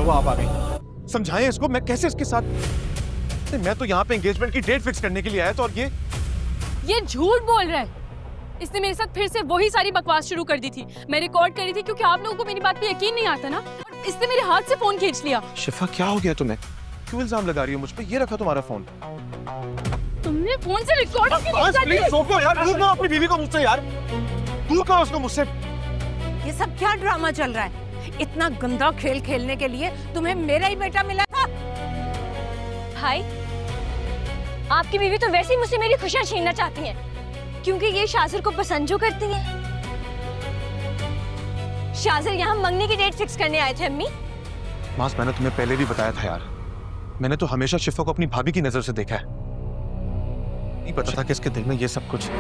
हुआ आप आ गई? समझाएं इसको, मैं कैसे इसके साथ? मैं तो यहाँ पे एंगेजमेंट की डेट फिक्स करने के लिए आया था, और ये झूठ बोल रहा है। इसने मेरे साथ फिर से वही सारी बकवास शुरू कर दी थी। मैं रिकॉर्ड कर रही थी क्योंकि आप लोगों को मेरी बात पे यकीन नहीं आता ना। इसने मेरे हाथ से फोन खींच लिया। शिफा क्या हो गया तुम्हें? क्यों इल्जाम लगा रही हो मुझ पे? ये रखा तुम्हारा फोन। तुमने फोन से रिकॉर्ड प्लीज रोको यार, दूर करो अपनी बीवी को मुझसे यार, दूर करो उसको मुझसे। ये सब क्या ड्रामा चल रहा है? इतना गंदा खेल खेलने के लिए तुम्हें मेरा ही बेटा मिला था? भाई, आपकी बीवी तो वैसे ही मुझसे मेरी खुशियां छीनना चाहती हैं, क्योंकि ये शाजिर को पसंद जो करती हैं। शाजिर यहाँ मंगनी की डेट फिक्स करने आए थे अम्मी। मास, मैंने तुम्हें पहले भी बताया था यार, मैंने तो हमेशा शिफा को अपनी भाभी की नजर से देखा है। नहीं पता था कि इसके दिल में ये सब कुछ।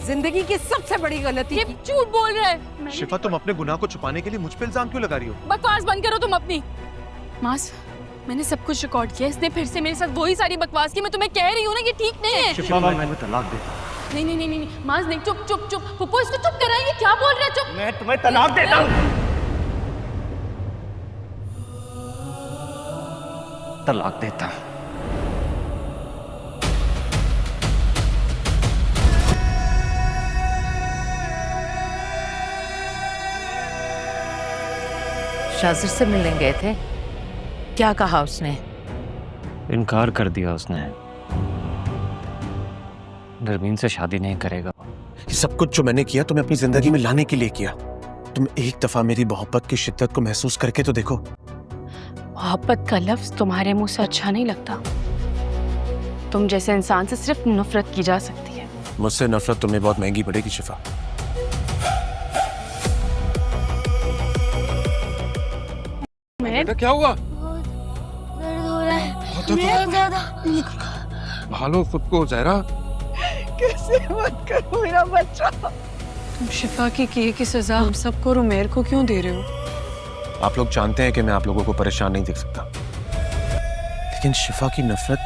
जिंदगी की सबसे बड़ी गलती। ये झूठ बोल रहा है। शिफा, तुम अपने गुनाह को छुपाने के लिए मुझ पे इल्जाम क्यों लगा रही हो? बकवास बंद करो तुम अपनी। मास, मैंने सब कुछ रिकॉर्ड किया। इसने फिर से मेरे साथ वही सारी बकवास की। मैं तुम्हें कह रही हूँ ना, ये ठीक नहीं है। शिफा, मैं तलाक देता हूं। नहीं मास, नहीं, चुप चुप चुप। पुप्पो, इसको चुप कराइए। क्या बोल रहा है? चुप। मैं तुम्हें तलाक देता हूं। तलाक देता हूं। शाजिर से मिलने गए थे, क्या कहा उसने? इनकार कर दिया उसने। नरमीन से शादी नहीं करेगा। ये सब कुछ जो मैंने किया तुम्हें अपनी जिंदगी में लाने के लिए किया। तुम एक दफा मेरी मोहब्बत की शिद्दत को महसूस करके तो देखो। मोहब्बत का लफ्ज तुम्हारे मुंह से अच्छा नहीं लगता। तुम जैसे इंसान से सिर्फ नफरत की जा सकती है। मुझसे नफरत तुम्हें बहुत महंगी पड़ेगी शिफा। क्या हुआ? दर्द हो रहा है बहुत ज्यादा। भालो खुद को ज़हरा। कैसे मत करो मेरा बच्चा। तुम शिफा की किए की सजा हम सबको रुमेर को क्यों दे रहे हो? आप लोग जानते हैं कि मैं आप लोगों को परेशान नहीं देख सकता, लेकिन शिफा की नफरत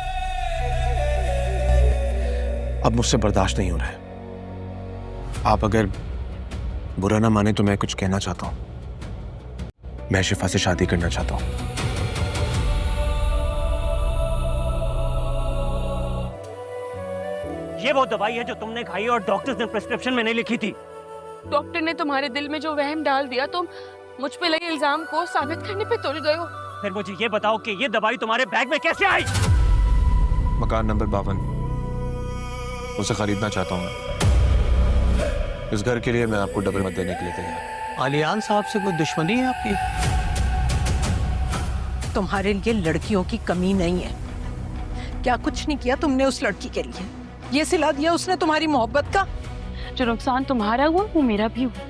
अब मुझसे बर्दाश्त नहीं हो रहा है। आप अगर बुरा ना माने तो मैं कुछ कहना चाहता हूं। मैं शिफा से शादी करना चाहता हूं। ये वो दवाई है जो तुमने खाई और डॉक्टर्स ने प्रिस्क्रिप्शन में नहीं लिखी थी। डॉक्टर ने तुम्हारे दिल में जो वहम डाल दिया, तुम मुझ पे लगे इल्जाम को साबित करने पे तुल गए हो। फिर मुझे ये बताओ कि ये दवाई तुम्हारे बैग में कैसे आई? मकान नंबर 52 उसे खरीदना चाहता हूं। इस घर के लिए मैं आपको डबल मत देने के लिए तैयार। आलियान साहब से कोई दुश्मनी है आपकी? तुम्हारे लिए लड़कियों की कमी नहीं है। क्या कुछ नहीं किया तुमने उस लड़की के लिए? ये सिला दिया उसने तुम्हारी मोहब्बत का। जो नुकसान तुम्हारा हुआ वो मेरा भी हुआ,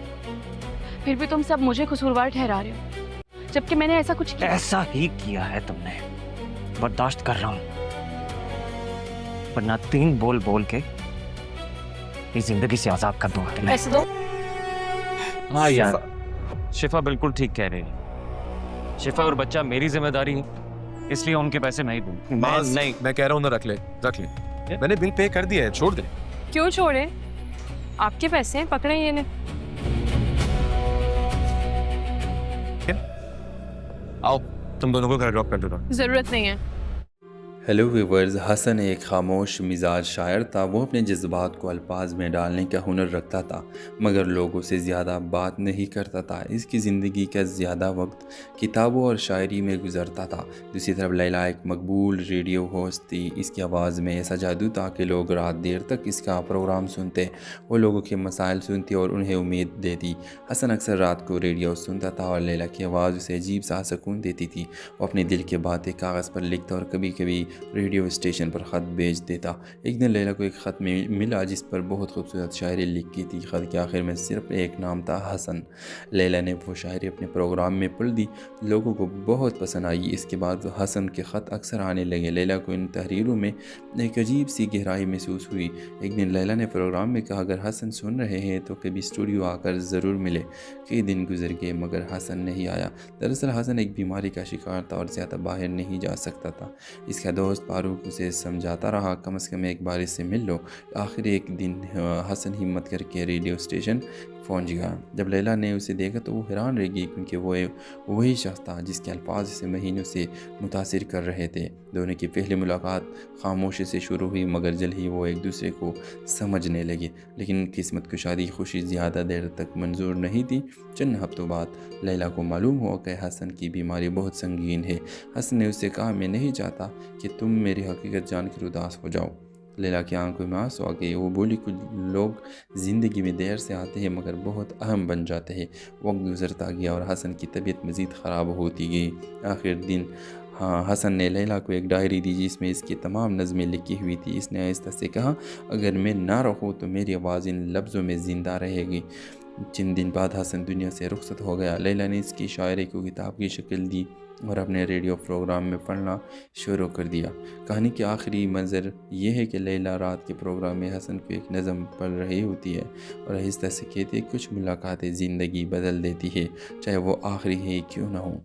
फिर भी तुम सब मुझे कसूरवार ठहरा रहे हो, जबकि मैंने ऐसा कुछ किया। ऐसा ही किया है तुमने। बर्दाश्त कर रहा हूं, वरना 3 बोल बोल के इस जिंदगी से आजाद कर दूंगा तुम्हें। ऐसे दो। हाँ यार, शिफा बिल्कुल ठीक कह रही है। शिफा और बच्चा मेरी जिम्मेदारी है, इसलिए उनके पैसे नहीं दूं। नहीं, मैं कह रहा हूं ना, रख ले। मैंने बिल पे कर दिया है, छोड़ दे। क्यों छोड़े? आपके पैसे हैं, पकड़े ये ने। आओ, तुम दोनों को घर ड्रॉप कर देता हूं। जरूरत नहीं है। हेलो व्यूवर्स, हसन एक खामोश मिजाज शायर था। वो अपने जज्बात को अल्फाज में डालने का हुनर रखता था, मगर लोगों से ज़्यादा बात नहीं करता था। इसकी ज़िंदगी का ज़्यादा वक्त किताबों और शायरी में गुजरता था। दूसरी तरफ लैला एक मकबूल रेडियो होस्ट थी। इसकी आवाज़ में ऐसा जादू था कि लोग रात देर तक इसका प्रोग्राम सुनते, वो लोगों के मसाइल सुनती और उन्हें उम्मीद देती। हसन अक्सर रात को रेडियो सुनता था और लैला की आवाज़ उसे अजीब सा सुकून देती थी। वो अपने दिल की बातें कागज़ पर लिखता और कभी कभी रेडियो स्टेशन पर ख़त भेज देता। एक दिन लैला को एक ख़त में मिला जिस पर बहुत खूबसूरत शायरी लिखी थी। ख़त के आखिर में सिर्फ एक नाम था, हसन। लैला ने वो शायरी अपने प्रोग्राम में पढ़ दी, लोगों को बहुत पसंद आई। इसके बाद हसन के ख़त अक्सर आने लगे। लैला को इन तहरीरों में एक अजीब सी गहराई महसूस हुई। एक दिन लैला ने प्रोग्राम में कहा, अगर हसन सुन रहे हैं तो कभी स्टूडियो आकर ज़रूर मिले। कई दिन गुजर गए मगर हसन नहीं आया। दरअसल हसन एक बीमारी का शिकार था और ज़्यादा बाहर नहीं जा सकता था। इसका दोस्त फारूक उसे समझाता रहा, कम से कम एक बार इससे मिल लो। आखिर एक दिन हसन हिम्मत करके रेडियो स्टेशन पहुंच गया। जब लैला ने उसे देखा तो वो हैरान रह गई, क्योंकि वो वही शख्स था जिसके अल्फाज उसे महीनों से मुतासिर कर रहे थे। दोनों की पहली मुलाकात खामोशी से शुरू हुई, मगर जल्द ही वो एक दूसरे को समझने लगे। लेकिन किस्मत कुशादी खुशी ज़्यादा देर तक मंजूर नहीं थी। चंद हफ्तों बाद लैला को मालूम हुआ कि हसन की बीमारी बहुत संगीन है। हसन ने उससे कहा, मैं नहीं चाहता कि तुम मेरी हकीकत जानकर उदास हो जाओ। लैला की आंखों में आंसू आ गए। वो बोली, कुछ लोग ज़िंदगी में देर से आते हैं मगर बहुत अहम बन जाते हैं। वक्त गुजरता गया और हसन की तबीयत मज़ीद ख़राब होती गई। आखिर दिन हसन ने लैला को एक डायरी दी जिसमें इसकी तमाम नज़में लिखी हुई थी। इसने आहिस्ता से कहा, अगर मैं ना रहूँ तो मेरी आवाज़ इन लफ्ज़ों में ज़िंदा रहेगी। चंद दिन बाद हसन दुनिया से रुखसत हो गया। लैला ने इसकी शायरी को किताब की शक्ल दी और अपने रेडियो प्रोग्राम में पढ़ना शुरू कर दिया। कहानी के आखिरी मंजर ये है कि लैला रात के प्रोग्राम में हसन को एक नज़म पढ़ रही होती है और आहिस्ता से कहती है, कुछ मुलाकातें ज़िंदगी बदल देती है, चाहे वो आखिरी है क्यों ना हो।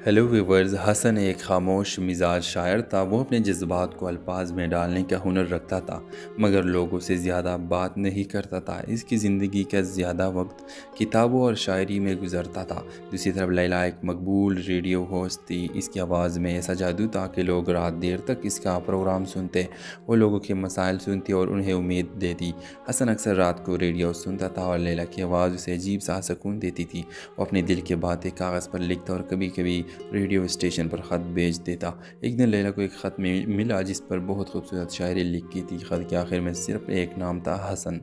हेलो व्यूवर्स, हसन एक खामोश मिजाज शायर था। वो अपने जज्बात को अल्फाज में डालने का हुनर रखता था, मगर लोगों से ज़्यादा बात नहीं करता था। इसकी ज़िंदगी का ज़्यादा वक्त किताबों और शायरी में गुजरता था। दूसरी तरफ लैला एक मकबूल रेडियो होस्ट थी। इसकी आवाज़ में ऐसा जादू था कि लोग रात देर तक इसका प्रोग्राम सुनते, वो लोगों के मसाइल सुनती और उन्हें उम्मीद देती। हसन अक्सर रात को रेडियो सुनता था और लैला की आवाज़ उसे अजीब सा सुकून देती थी। वो अपने दिल की बातें कागज़ पर लिखता और कभी कभी रेडियो स्टेशन पर ख़त भेज देता। एक दिन लैला को एक ख़त में मिला जिस पर बहुत खूबसूरत शायरी लिखी थी। ख़त के आखिर में सिर्फ एक नाम था, हसन।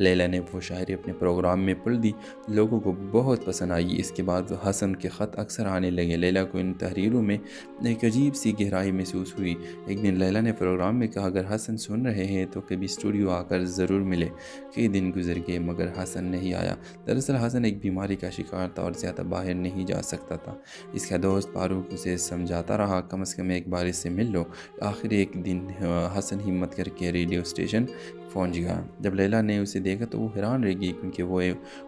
लैला ने वो शायरी अपने प्रोग्राम में पढ़ दी। लोगों को बहुत पसंद आई। इसके बाद हसन के ख़त अक्सर आने लगे। लैला को इन तहरीरों में एक अजीब सी गहराई महसूस हुई। एक दिन लैला ने प्रोग्राम में कहा, अगर हसन सुन रहे हैं तो कभी स्टूडियो आकर ज़रूर मिले। कई दिन गुजर गए मगर हसन नहीं आया। दरअसल हसन एक बीमारी का शिकार था और ज़्यादा बाहर नहीं जा सकता था। इसका दोस्त फारूक उसे समझाता रहा, कम से कम एक बार इससे मिल लो। आखिर एक दिन हसन हिम्मत करके रेडियो स्टेशन पहुंच गया। जब लैला ने उसे देखा तो वो हैरान रह गई, क्योंकि वो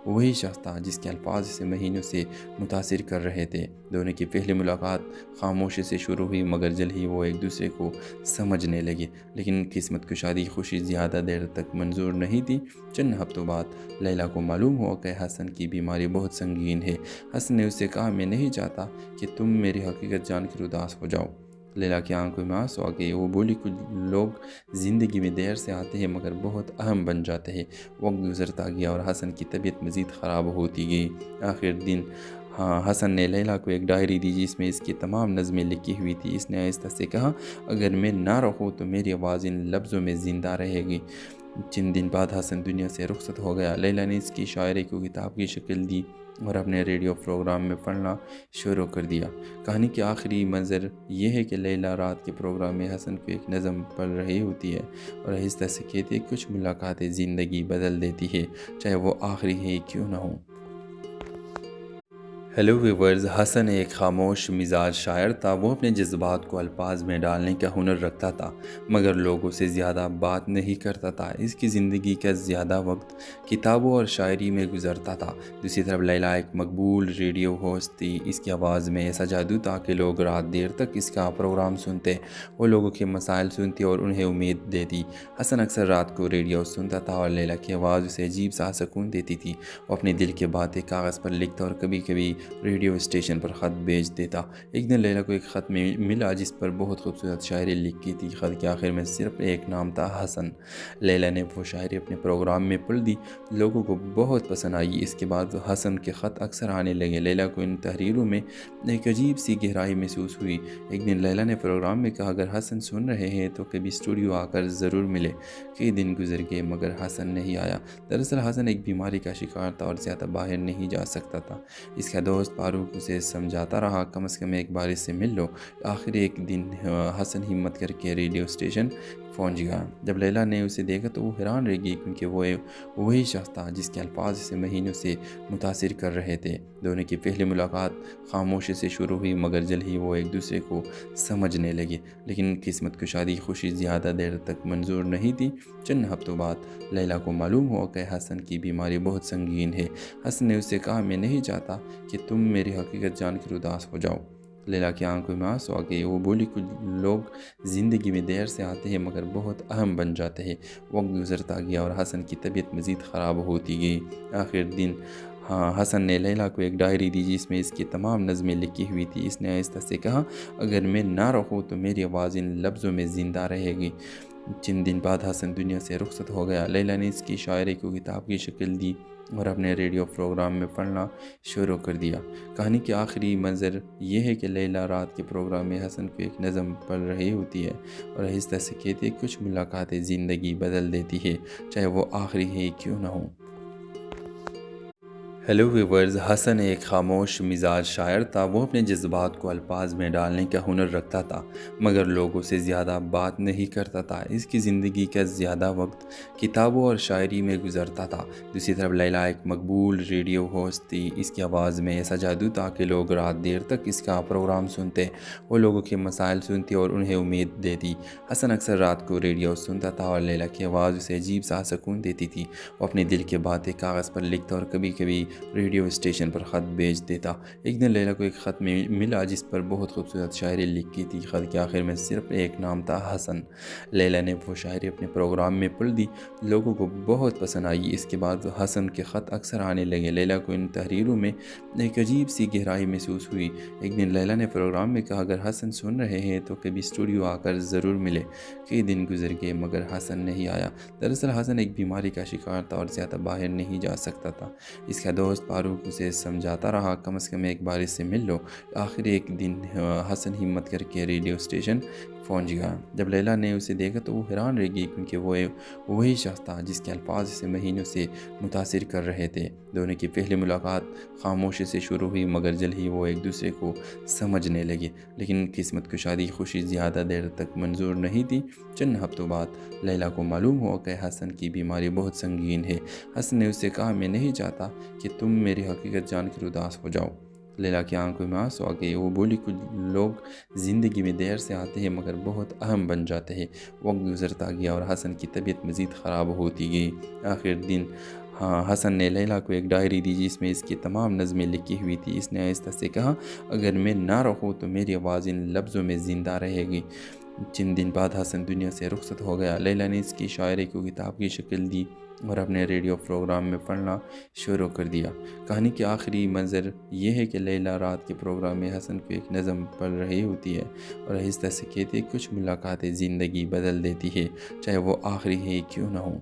वही शख्स था जिसके अल्फाज उसे महीनों से मुतासिर कर रहे थे। दोनों की पहली मुलाकात खामोशी से शुरू हुई, मगर जल्द ही वो एक दूसरे को समझने लगे। लेकिन किस्मत कुशादी खुशी ज़्यादा देर तक मंजूर नहीं थी। चंद हफ्तों बाद लैला को मालूम हुआ कि हसन की बीमारी बहुत संगीन है। हसन ने उससे कहा, मैं नहीं चाहता कि तुम मेरी हकीकत जानकर उदास हो जाओ। लैला की आंखों में आंसू आ गए। वो बोली, कुछ लोग ज़िंदगी में देर से आते हैं मगर बहुत अहम बन जाते हैं। वक्त गुजरता गया और हसन की तबीयत मज़ीद ख़राब होती गई। आखिर दिन हसन ने लैला को एक डायरी दी जिसमें इसकी तमाम नज़में लिखी हुई थी। इसने आहिस्ता से कहा, अगर मैं ना रहूँ तो मेरी आवाज़ इन लफ्ज़ों में ज़िंदा रहेगी। चंद दिन बाद हसन दुनिया से रुखसत हो गया। लैला ने इसकी शायरी को किताब की शक्ल दी और अपने रेडियो प्रोग्राम में पढ़ना शुरू कर दिया। कहानी के आखिरी मंजर ये है कि लैला रात के प्रोग्राम में हसन को एक नज़म पढ़ रही होती है और आहिस्ता से कहती है, कुछ मुलाकातें ज़िंदगी बदल देती है, चाहे वो आखिरी है क्यों ना हो। हेलो व्यूवर्स, हसन एक खामोश मिजाज शायर था। वो अपने जज्बात को अल्फाज में डालने का हुनर रखता था, मगर लोगों से ज़्यादा बात नहीं करता था। इसकी ज़िंदगी का ज़्यादा वक्त किताबों और शायरी में गुजरता था। दूसरी तरफ लैला एक मकबूल रेडियो होस्ट थी। इसकी आवाज़ में ऐसा जादू था कि लोग रात देर तक इसका प्रोग्राम सुनते, वो लोगों के मसाइल सुनती और उन्हें उम्मीद देती। हसन अक्सर रात को रेडियो सुनता था और लैला की आवाज़ उसे अजीब सा सुकून देती थी। वो अपने दिल की बातें कागज़ पर लिखता और कभी कभी रेडियो स्टेशन पर ख़त भेज देता। एक दिन लैला को एक ख़त में मिला जिस पर बहुत खूबसूरत शायरी लिखी थी। ख़त के आखिर में सिर्फ एक नाम था, हसन। लैला ने वो शायरी अपने प्रोग्राम में पढ़ दी। लोगों को बहुत पसंद आई। इसके बाद हसन के ख़त अक्सर आने लगे। लैला को इन तहरीरों में एक अजीब सी गहराई महसूस हुई। एक दिन लैला ने प्रोग्राम में कहा, अगर हसन सुन रहे हैं तो कभी स्टूडियो आकर ज़रूर मिले। कई दिन गुजर गए मगर हसन नहीं आया। दरअसल हसन एक बीमारी का शिकार था और ज़्यादा बाहर नहीं जा सकता था। इसका दोस्त फारूक उसे समझाता रहा, कम से कम एक बार इससे मिल लो। आखिर एक दिन हसन हिम्मत करके रेडियो स्टेशन पहुंच गया। जब लैला ने उसे देखा तो वो हैरान रह गई, क्योंकि वो वही शख्स था जिसके अल्फाज उसे महीनों से मुतासिर कर रहे थे। दोनों की पहली मुलाकात खामोशी से शुरू हुई, मगर जल्द ही वो एक दूसरे को समझने लगे। लेकिन किस्मत कुशादी खुशी ज़्यादा देर तक मंजूर नहीं थी। चंद हफ्तों बाद लैला को मालूम हुआ कि हसन की बीमारी बहुत संगीन है। हसन ने उससे कहा, मैं नहीं चाहता कि तुम मेरी हकीकत जानकर उदास हो जाओ। लैला की आंखों में आंसू आ गए। वो बोली, कुछ लोग ज़िंदगी में देर से आते हैं मगर बहुत अहम बन जाते हैं। वक्त गुजरता गया और हसन की तबीयत मज़ीद ख़राब होती गई। आखिर दिन हसन ने लैला को एक डायरी दी जिसमें इसकी तमाम नज़में लिखी हुई थी। इसने आहिस्ता से कहा, अगर मैं ना रहूँ तो मेरी आवाज़ इन लफ्ज़ों में ज़िंदा रहेगी। चंद दिन बाद हसन दुनिया से रुखसत हो गया। लैला ने इसकी शायरी को किताब की शक्ल दी और अपने रेडियो प्रोग्राम में पढ़ना शुरू कर दिया। कहानी की आखिरी मंजर ये है कि लैला रात के प्रोग्राम में हसन को एक नज़म पढ़ रही होती है और आहिस्ता से कहती है, कुछ मुलाकातें ज़िंदगी बदल देती है, चाहे वो आखिरी है क्यों ना हो। हेलो व्यूवर्स, हसन एक खामोश मिजाज शायर था। वो अपने जज्बात को अल्फाज में डालने का हुनर रखता था मगर लोगों से ज़्यादा बात नहीं करता था। इसकी ज़िंदगी का ज़्यादा वक्त किताबों और शायरी में गुजरता था। दूसरी तरफ लैला एक मकबूल रेडियो होस्ट थी। इसकी आवाज़ में ऐसा जादू था कि लोग रात देर तक इसका प्रोग्राम सुनते, वो लोगों के मसाइल सुनती और उन्हें उम्मीद देती। हसन अक्सर रात को रेडियो सुनता था और लैला की आवाज़ उसे अजीब सा सुकून देती थी। वो अपने दिल की बातें कागज़ पर लिखता और कभी कभी रेडियो स्टेशन पर ख़त भेज देता। एक दिन लैला को एक ख़त में मिला जिस पर बहुत खूबसूरत शायरी लिखी थी। ख़त के आखिर में सिर्फ एक नाम था, हसन। लैला ने वो शायरी अपने प्रोग्राम में पढ़ दी। लोगों को बहुत पसंद आई। इसके बाद हसन के ख़त अक्सर आने लगे। लैला को इन तहरीरों में एक अजीब सी गहराई महसूस हुई। एक दिन लैला ने प्रोग्राम में कहा, अगर हसन सुन रहे हैं तो कभी स्टूडियो आकर ज़रूर मिले। कई दिन गुजर गए मगर हसन नहीं आया। दरअसल हसन एक बीमारी का शिकार था और ज़्यादा बाहर नहीं जा सकता था। इसका दोस्त फारूक उसे समझाता रहा, कम से कम एक बार इससे मिल लो। आखिर एक दिन हसन हिम्मत करके रेडियो स्टेशन पहुंच गया। जब लैला ने उसे देखा तो वो हैरान रह गई क्योंकि वो वही शख्स था जिसके अल्फाज इसे महीनों से मुतासिर कर रहे थे। दोनों की पहली मुलाकात खामोशी से शुरू हुई मगर जल्द ही वो एक दूसरे को समझने लगे। लेकिन किस्मत को शादी खुशी ज़्यादा देर तक मंजूर नहीं थी। चंद हफ्तों बाद लैला को मालूम हुआ कि हसन की बीमारी बहुत संगीन है। हसन ने उससे कहा, मैं नहीं चाहता कि तुम मेरी हकीकत जानकर उदास हो जाओ। लैला की आंखों में आंसू आ गए। वो बोली, कुछ लोग ज़िंदगी में देर से आते हैं मगर बहुत अहम बन जाते हैं। वक्त गुजरता गया और हसन की तबीयत मज़ीद ख़राब होती गई। आखिर दिन हसन ने लैला को एक डायरी दी जिसमें इसकी तमाम नज़में लिखी हुई थी। इसने आहिस्ता से कहा, अगर मैं ना रहूँ तो मेरी आवाज़ इन लफ्ज़ों में ज़िंदा रहेगी। चंद दिन बाद हसन दुनिया से रुखसत हो गया। लैला ने इसकी शायरी को किताब की शक्ल दी और अपने रेडियो प्रोग्राम में पढ़ना शुरू कर दिया। कहानी की आखिरी मंजर ये है कि लैला रात के प्रोग्राम में हसन को एक नज़म पढ़ रही होती है और आहिस्ता से कहती है, कुछ मुलाकातें ज़िंदगी बदल देती है, चाहे वो आखिरी है क्यों ना हो।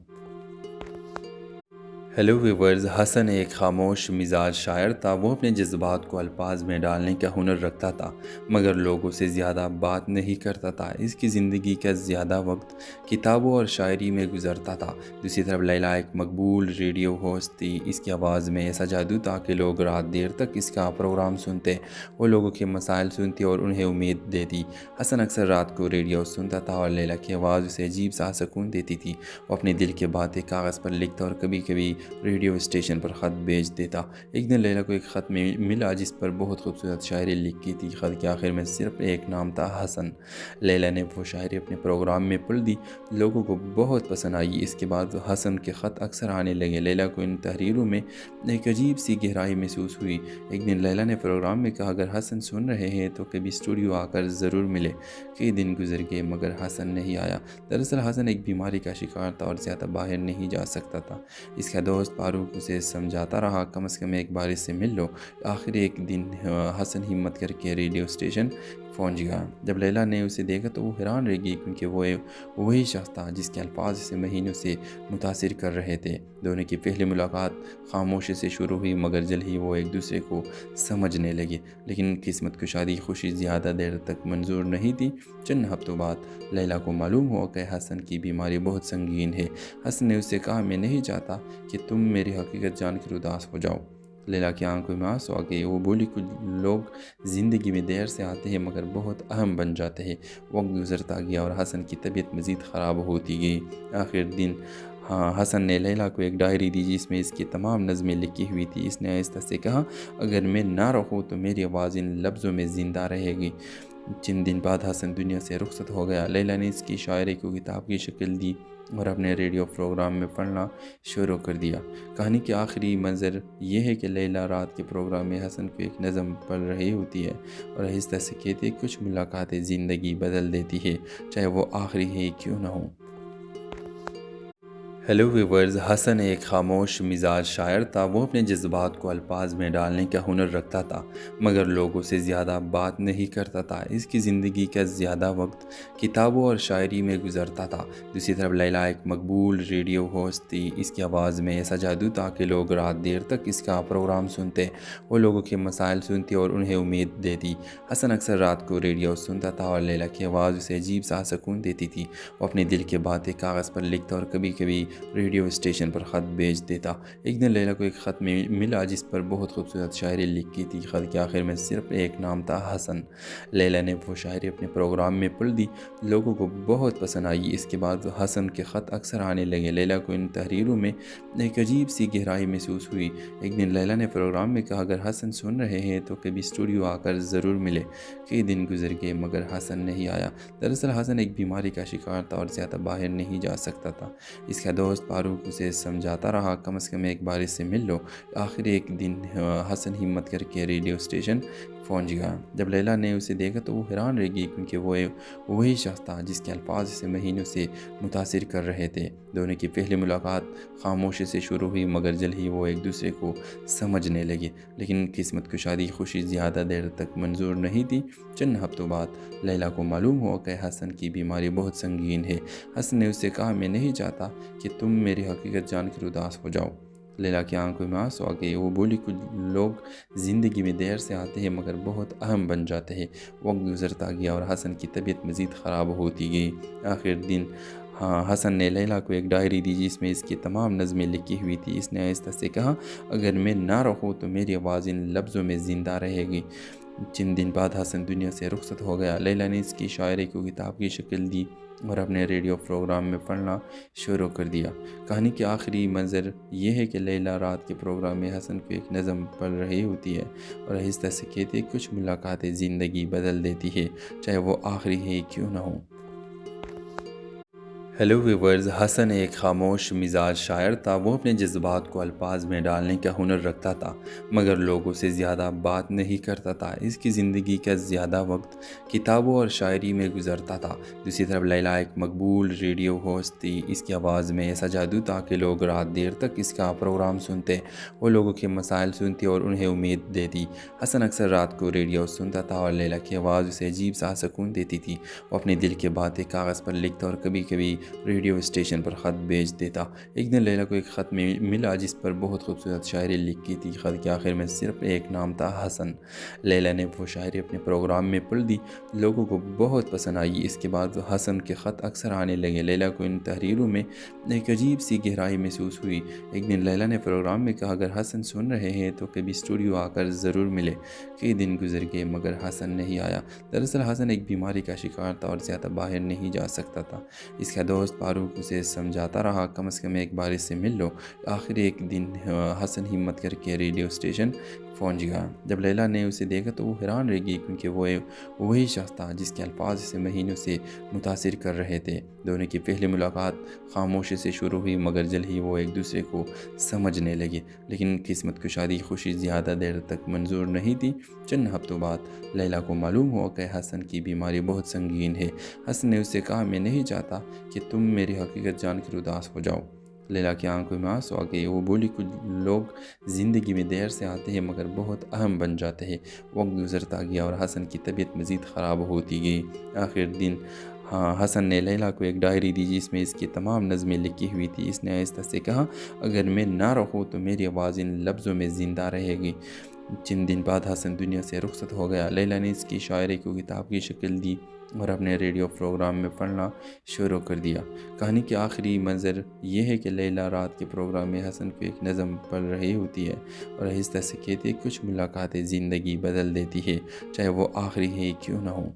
हेलो व्यूवर्स, हसन एक खामोश मिजाज शायर था। वो अपने जज्बात को अल्फाज में डालने का हुनर रखता था मगर लोगों से ज़्यादा बात नहीं करता था। इसकी ज़िंदगी का ज़्यादा वक्त किताबों और शायरी में गुजरता था। दूसरी तरफ लैला एक मकबूल रेडियो होस्ट थी। इसकी आवाज़ में ऐसा जादू था कि लोग रात देर तक इसका प्रोग्राम सुनते, वो लोगों के मसाइल सुनती और उन्हें उम्मीद देती। हसन अक्सर रात को रेडियो सुनता था और लैला की आवाज़ उसे अजीब सा सुकून देती थी। वो अपने दिल की बातें कागज़ पर लिखता और कभी कभी रेडियो स्टेशन पर ख़त भेज देता। एक दिन लैला को एक ख़त में मिला जिस पर बहुत खूबसूरत शायरी लिखी थी। ख़त के आखिर में सिर्फ एक नाम था, हसन। लैला ने वो शायरी अपने प्रोग्राम में पढ़ दी। लोगों को बहुत पसंद आई। इसके बाद हसन के ख़त अक्सर आने लगे। लैला को इन तहरीरों में एक अजीब सी गहराई महसूस हुई। एक दिन लैला ने प्रोग्राम में कहा, अगर हसन सुन रहे हैं तो कभी स्टूडियो आकर ज़रूर मिले। कई दिन गुजर गए मगर हसन नहीं आया। दरअसल हसन एक बीमारी का शिकार था और ज़्यादा बाहर नहीं जा सकता था। इसका दोस्त फारूक उसे समझाता रहा, कम से कम एक बार इससे मिल लो। आखिर एक दिन हसन हिम्मत करके रेडियो स्टेशन पहुंच गया। जब लैला ने उसे देखा तो वो हैरान रह गई क्योंकि वो वही शख्स था जिसके अल्फाज इसे महीनों से मुतासिर कर रहे थे। दोनों की पहली मुलाकात खामोशी से शुरू हुई मगर जल्द ही वो एक दूसरे को समझने लगे। लेकिन किस्मत को शादी खुशी ज़्यादा देर तक मंजूर नहीं थी। चंद हफ्तों बाद लैला को मालूम हुआ कि हसन की बीमारी बहुत संगीन है। हसन ने उससे कहा, मैं नहीं चाहता कि तुम मेरी हकीकत जानकर उदास हो जाओ। लैला की आंखों में आंसू आ गए। वो बोली, कुछ लोग ज़िंदगी में देर से आते हैं मगर बहुत अहम बन जाते हैं। वक्त गुजरता गया और हसन की तबीयत मज़ीद ख़राब होती गई। आखिर दिन हसन ने लैला को एक डायरी दी जिसमें इसकी तमाम नज़में लिखी हुई थी। इसने आहिस्ता से कहा, अगर मैं ना रहूँ तो मेरी आवाज़ इन लफ्ज़ों में ज़िंदा रहेगी। چند دن بعد حسن دنیا سے رخصت ہو گیا۔ لیلا نے اس کی شاعری کو کتاب کی شکل دی اور اپنے ریڈیو پروگرام میں پڑھنا شروع کر دیا۔ کہانی کے آخری منظر یہ ہے کہ لیلا رات کے پروگرام میں حسن کو ایک نظم پڑھ رہی ہوتی ہے اور آہستہ سے کہتی ہے کچھ ملاقاتیں زندگی بدل دیتی ہے، چاہے وہ آخری ہے کیوں نہ ہو۔ ہیلو ویورز، حسن ایک خاموش مزاج شاعر تھا۔ وہ اپنے جذبات کو الفاظ میں ڈالنے کا ہنر رکھتا تھا، مگر لوگوں سے زیادہ بات نہیں کرتا تھا۔ اس کی زندگی کا زیادہ وقت کتابوں اور شاعری میں گزرتا تھا۔ دوسری طرف لیلا ایک مقبول ریڈیو ہوسٹ تھی۔ اس کی آواز میں ایسا جادو تھا کہ لوگ رات دیر تک اس کا پروگرام سنتے، وہ لوگوں کے مسائل سنتی اور انہیں امید دیتی۔ حسن اکثر رات کو ریڈیو سنتا تھا اور لیلا کی آواز اسے عجیب سا سکون دیتی تھی۔ وہ اپنے دل کی باتیں کاغذ پر لکھتا اور کبھی کبھی ریڈیو اسٹیشن پر خط بھیج دیتا۔ ایک دن لیلا کو ایک خط ملا جس پر بہت خوبصورت شاعری لکھی تھی۔ خط کے آخر میں صرف ایک نام تھا، حسن۔ لیلا نے وہ شاعری اپنے پروگرام میں پڑھ دی، لوگوں کو بہت پسند آئی۔ اس کے بعد حسن کے خط اکثر آنے لگے۔ لیلا کو ان تحریروں میں ایک عجیب سی گہرائی محسوس ہوئی۔ ایک دن لیلا نے پروگرام میں کہا، اگر حسن سن رہے ہیں تو کبھی اسٹوڈیو آ کر ضرور ملے۔ کئی دن گزر گئے مگر حسن نہیں آیا۔ دراصل حسن ایک بیماری کا شکار تھا اور زیادہ باہر نہیں جا سکتا تھا۔ اس کا دوست فاروق اسے سمجھاتا رہا، کم از کم ایک بار اس سے مل لو۔ آخر ایک دن حسن ہمت کر کے ریڈیو اسٹیشن پہنچ گیا۔ جب لیلا نے اسے دیکھا تو وہ حیران رہ گئی، کیونکہ وہ وہی شخص تھا جس کے الفاظ اسے مہینوں سے متاثر کر رہے تھے۔ دونوں کی پہلی ملاقات خاموشی سے شروع ہوئی، مگر جلد ہی وہ ایک دوسرے کو سمجھنے لگے۔ لیکن قسمت کشادی خوشی زیادہ دیر تک منظور نہیں تھی۔ چند ہفتوں بعد لیلا کو معلوم ہوا کہ حسن کی بیماری بہت سنگین ہے۔ حسن نے اسے کہا، میں نہیں چاہتا کہ تم میری حقیقت جان کر اداس ہو جاؤ۔ لیلا کی آنکھوں میں آنسو آ گئے۔ وہ بولی، کچھ لوگ زندگی میں دیر سے آتے ہیں مگر بہت اہم بن جاتے ہیں۔ وقت گزرتا گیا اور حسن کی طبیعت مزید خراب ہوتی گئی۔ آخر دن حسن نے لیلا کو ایک ڈائری دی جس میں اس کی تمام نظمیں لکھی ہوئی تھی۔ اس نے آہستہ سے کہا، اگر میں نہ رہوں تو میری آواز ان لفظوں میں زندہ رہے گی۔ چند دن بعد حسن دنیا سے رخصت ہو گیا۔ لیلا نے اس کی شاعری کو کتاب کی شکل دی اور اپنے ریڈیو پروگرام میں پڑھنا شروع کر دیا۔ کہانی کے آخری منظر یہ ہے کہ لیلا رات کے پروگرام میں حسن کو ایک نظم پڑھ رہی ہوتی ہے اور آہستہ سے کہتی ہے کچھ ملاقاتیں زندگی بدل دیتی ہے، چاہے وہ آخری ہے کیوں نہ ہو۔ ہیلو ویورز، حسن ایک خاموش مزاج شاعر تھا۔ وہ اپنے جذبات کو الفاظ میں ڈالنے کا ہنر رکھتا تھا، مگر لوگوں سے زیادہ بات نہیں کرتا تھا۔ اس کی زندگی کا زیادہ وقت کتابوں اور شاعری میں گزرتا تھا۔ دوسری طرف لیلا ایک مقبول ریڈیو ہوسٹ تھی۔ اس کی آواز میں ایسا جادو تھا کہ لوگ رات دیر تک اس کا پروگرام سنتے، وہ لوگوں کے مسائل سنتی اور انہیں امید دیتی۔ حسن اکثر رات کو ریڈیو سنتا تھا اور لیلا کی آواز اسے عجیب سا سکون دیتی تھی۔ وہ اپنے دل کی باتیں کاغذ پر لکھتا اور کبھی کبھی ریڈیو اسٹیشن پر خط بھیج دیتا۔ ایک دن لیلا کو ایک خط ملا جس پر بہت خوبصورت شاعری لکھی تھی۔ خط کے آخر میں صرف ایک نام تھا، حسن۔ لیلا نے وہ شاعری اپنے پروگرام میں پڑھ دی، لوگوں کو بہت پسند آئی۔ اس کے بعد حسن کے خط اکثر آنے لگے۔ لیلا کو ان تحریروں میں ایک عجیب سی گہرائی محسوس ہوئی۔ ایک دن لیلا نے پروگرام میں کہا، اگر حسن سن رہے ہیں تو کبھی اسٹوڈیو آ کر ضرور ملے۔ کئی دن گزر گئے مگر حسن نہیں آیا۔ دراصل حسن ایک بیماری کا شکار تھا اور زیادہ باہر نہیں جا سکتا تھا۔ اس کا دوست فاروق اسے سمجھاتا رہا، کم از کم ایک بار اس سے مل لو۔ آخر ایک دن حسن ہمت کر کے ریڈیو اسٹیشن پہنچ گیا۔ جب لیلا نے اسے دیکھا تو وہ حیران رہ گئی، کیونکہ وہ وہی شخص تھا جس کے الفاظ اسے مہینوں سے متاثر کر رہے تھے۔ دونوں کی پہلی ملاقات خاموشی سے شروع ہوئی، مگر جلد ہی وہ ایک دوسرے کو سمجھنے لگے۔ لیکن قسمت کشادی خوشی زیادہ دیر تک منظور نہیں تھی۔ چند ہفتوں بعد لیلا کو معلوم ہوا کہ حسن کی بیماری بہت سنگین ہے۔ حسن نے اسے کہا، میں نہیں چاہتا کہ تم میری حقیقت جان کر اداس ہو جاؤ۔ لیلا کی آنکھوں میں آنسو آ گئے۔ وہ بولی، کچھ لوگ زندگی میں دیر سے آتے ہیں مگر بہت اہم بن جاتے ہیں۔ وقت گزرتا گیا اور حسن کی طبیعت مزید خراب ہوتی گئی۔ آخر دن حسن نے لیلا کو ایک ڈائری دی جس میں اس کی تمام نظمیں لکھی ہوئی تھی۔ اس نے آہستہ سے کہا، اگر میں نہ رہوں تو میری آواز ان لفظوں میں زندہ رہے گی۔ چند دن بعد حسن دنیا سے رخصت ہو گیا۔ لیلا نے اس کی شاعری کو کتاب کی شکل دی اور اپنے ریڈیو پروگرام میں پڑھنا شروع کر دیا۔ کہانی کے آخری منظر یہ ہے کہ لیلا رات کے پروگرام میں حسن کو ایک نظم پڑھ رہی ہوتی ہے اور آہستہ سے کہتی ہے کچھ ملاقاتیں زندگی بدل دیتی ہے، چاہے وہ آخری ہے کیوں نہ ہو۔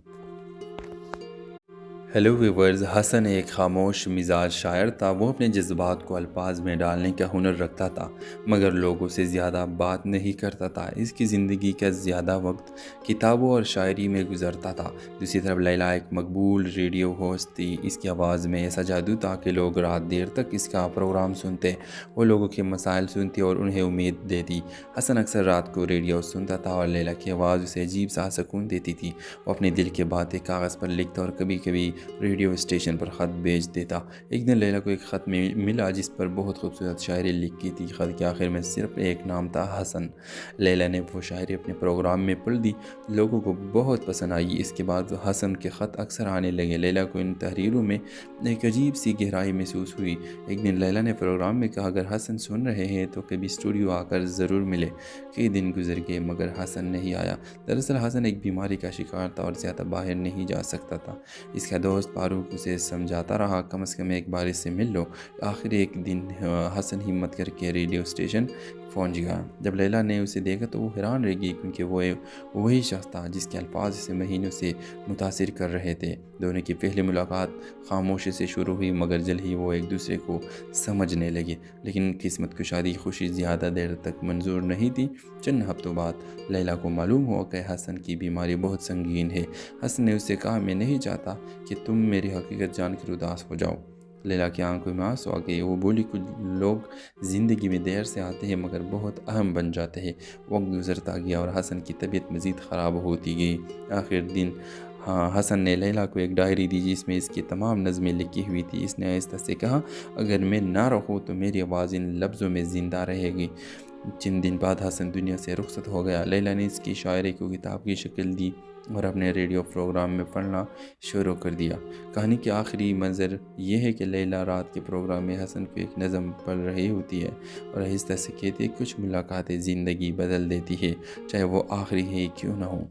हेलो व्यूवर्स, हसन एक खामोश मिजाज शायर था। वो अपने जज्बात को अल्फाज में डालने का हुनर रखता था, मगर लोगों से ज़्यादा बात नहीं करता था। इसकी ज़िंदगी का ज़्यादा वक्त किताबों और शायरी में गुजरता था। दूसरी तरफ लैला एक मकबूल रेडियो होस्ट थी। इसकी आवाज़ में ऐसा जादू था कि लोग रात देर तक इसका प्रोग्राम सुनते, वो लोगों के मसाइल सुनती और उन्हें उम्मीद देती। हसन अक्सर रात को रेडियो सुनता था और लैला की आवाज़ उसे अजीब सा सुकून देती थी। वो अपने दिल की बातें कागज़ पर लिखता और कभी कभी रेडियो स्टेशन पर ख़त भेज देता। एक दिन लैला को एक ख़त मिला जिस पर बहुत खूबसूरत शायरी लिखी थी। ख़त के आखिर में सिर्फ एक नाम था, हसन। लैला ने वो शायरी अपने प्रोग्राम में पढ़ दी। लोगों को बहुत पसंद आई। इसके बाद हसन के ख़त अक्सर आने लगे। लैला को इन तहरीरों में एक अजीब सी गहराई महसूस हुई। एक दिन लैला ने प्रोग्राम में कहा, अगर हसन सुन रहे हैं तो कभी स्टूडियो आकर ज़रूर मिले। कई दिन गुजर गए मगर हसन नहीं आया। दरअसल हसन एक बीमारी का शिकार था और ज़्यादा बाहर नहीं जा सकता था। इसका दोस्त फारूक उसे समझाता रहा, कम से कम एक बार इससे मिल लो। आखिर एक दिन हसन हिम्मत करके रेडियो स्टेशन पहुंच गया। जब लैला ने उसे देखा तो वो हैरान रह गई, क्योंकि वो वही शख्स था जिसके अल्फाज इसे महीनों से मुतासिर कर रहे थे। दोनों की पहली मुलाकात खामोशी से शुरू हुई, मगर जल्द ही वो एक दूसरे को समझने लगे। लेकिन किस्मत कुशादी खुशी ज़्यादा देर तक मंजूर नहीं थी। चंद हफ्तों बाद लैला को मालूम हुआ कि हसन की बीमारी बहुत संगीन है। हसन ने उससे कहा, मैं नहीं चाहता कि तुम मेरी हकीकत जानकर उदास हो जाओ। लैला की आंखों में आंसू आ गए। वो बोली, कुछ लोग ज़िंदगी में देर से आते हैं मगर बहुत अहम बन जाते हैं। वक्त गुजरता गया और हसन की तबीयत मज़ीद ख़राब होती गई। आखिर दिन हसन ने लैला को एक डायरी दी जिसमें इसकी तमाम नज़में लिखी हुई थी। इसने आहिस्ता से कहा, अगर मैं ना रहूँ तो मेरी आवाज़ इन लफ्ज़ों में ज़िंदा रहेगी। चंद दिन बाद हसन दुनिया से रुखसत हो गया। लैला ने इसकी शायरी को किताब की शक्ल दी और अपने रेडियो प्रोग्राम में पढ़ना शुरू कर दिया। कहानी की आखिरी मंजर यह है कि लैला रात के प्रोग्राम में हसन को एक नज़म पढ़ रही होती है और आहिस्ता से कहती है, कुछ मुलाकातें ज़िंदगी बदल देती है, चाहे वो आखिरी ही क्यों ना हो।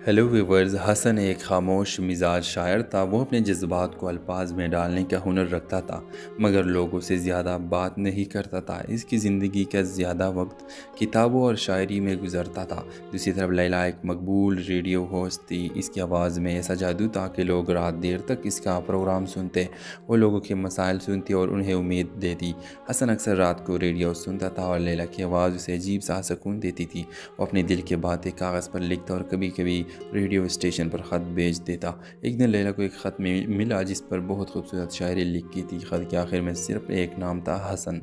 हेलो व्यूवर्स, हसन एक खामोश मिजाज शायर था। वो अपने जज्बात को अल्फाज में डालने का हुनर रखता था, मगर लोगों से ज़्यादा बात नहीं करता था। इसकी ज़िंदगी का ज़्यादा वक्त किताबों और शायरी में गुजरता था। दूसरी तरफ लैला एक मकबूल रेडियो होस्ट थी। इसकी आवाज़ में ऐसा जादू था कि लोग रात देर तक इसका प्रोग्राम सुनते, वो लोगों के मसाइल सुनती और उन्हें उम्मीद देती। हसन अक्सर रात को रेडियो सुनता था और लैला की आवाज़ उसे अजीब सा सुकून देती थी। वो अपने दिल की बातें कागज़ पर लिखता और कभी कभी रेडियो स्टेशन पर ख़त भेज देता। एक दिन लैला को एक ख़त मिला जिस पर बहुत खूबसूरत शायरी लिखी थी। ख़त के आखिर में सिर्फ एक नाम था, हसन।